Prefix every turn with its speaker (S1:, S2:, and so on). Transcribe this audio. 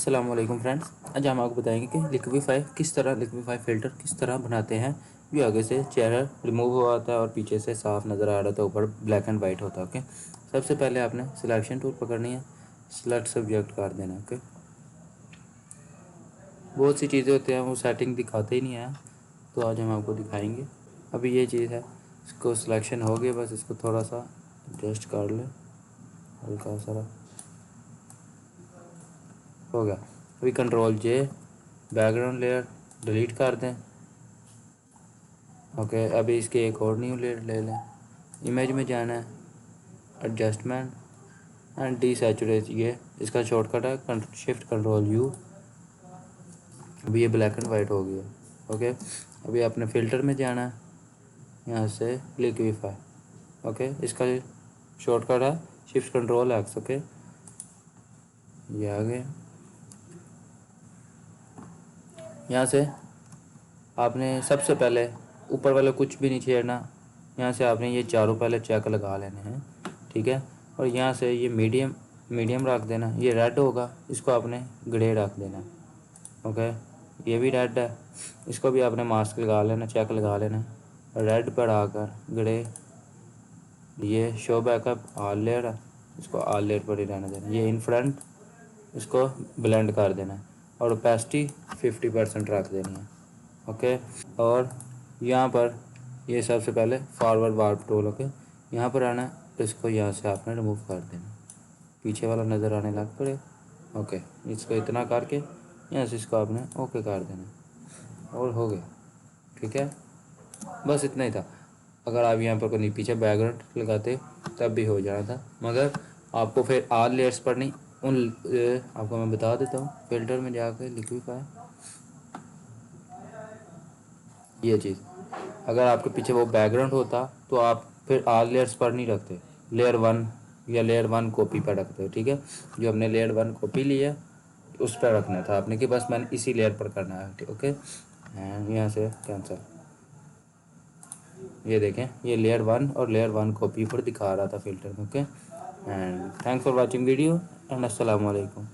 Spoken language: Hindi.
S1: अस्सलाम वालेकुम फ्रेंड्स। आज हम आपको बताएंगे कि लिक्विफाई फ़िल्टर किस तरह बनाते हैं। ये आगे से चेहरा रिमूव हुआ आता है और पीछे से साफ़ नज़र आ रहा था, ऊपर ब्लैक एंड वाइट होता है। ओके, सबसे पहले आपने सिलेक्शन टूल पकड़नी है, सेलेक्ट सब्जेक्ट कर देना। ओके, बहुत सी चीज़ें होती हैं वो सेटिंग दिखाते ही नहीं है, तो आज हम आपको दिखाएंगे। अभी ये चीज़ है, इसको सिलेक्शन हो गया, बस इसको थोड़ा सा एडजस्ट कर लें, हल्का सा हो गया। अभी कंट्रोल जे बैकग्राउंड लेयर डिलीट कर दें। ओके, अभी इसके एक और न्यू लेयर ले लें। इमेज में जाना है, एडजस्टमेंट एंड डीसैचुरेट, ये इसका शॉर्टकट है, शिफ्ट कंट्रोल यू। अभी ये ब्लैक एंड वाइट हो गया। ओके, अभी आपने फ़िल्टर में जाना है, यहाँ से लिक्विफाई। ओके, इसका शॉर्टकट है शिफ्ट कंट्रोल एक्स। ओके, ये आ गए। यहाँ से आपने सबसे पहले ऊपर वाले कुछ भी नहीं छेड़ना, यहाँ से आपने ये चारों पहले चेक लगा लेने हैं, ठीक है। और यहाँ से ये मीडियम रख देना, ये रेड होगा, इसको आपने ग्रे रख देना। ओके, ये भी रेड है, इसको भी आपने मास्क लगा लेना, चेक लगा लेना, रेड पर आकर ग्रे। ये शो बैकअप ऑल लेयर है, इसको ऑल लेयर पर ही रहने देना। ये इन फ्रंट, इसको ब्लेंड कर देना और ओपेसिटी 50% रख देनी है। ओके, और यहाँ पर ये सबसे पहले फॉरवर्ड वार्प टूल। ओके, यहाँ पर आना, इसको यहाँ से आपने रिमूव कर देना, पीछे वाला नज़र आने लग पड़े। ओके, इसको इतना करके यहाँ से इसको आपने ओके कर देना और हो गया, ठीक है। बस इतना ही था। अगर आप यहाँ पर कोई पीछे बैकग्राउंड लगाते तब भी हो जाना था, मगर आपको फिर ऑल लेयर्स पर नहीं, आपको मैं बता देता हूँ। फ़िल्टर में जाकर लिक्विफाई, ये चीज़ अगर आपके पीछे वो बैकग्राउंड होता तो आप फिर ऑल लेयर्स पर नहीं रखते, लेयर 1 या लेयर 1 कॉपी पर रखते हो, ठीक है। जो हमने लेयर 1 कॉपी लिया उस पर रखना था आपने, कि बस मैंने इसी लेयर पर करना है, ठीक। ओके, एंड यहाँ से कैंसिल। ये देखें, ये लेयर 1 और लेयर 1 कॉपी पर दिखा रहा था फ़िल्टर में। Okay, and thanks for watching video and अस्सलाम वालेकुम।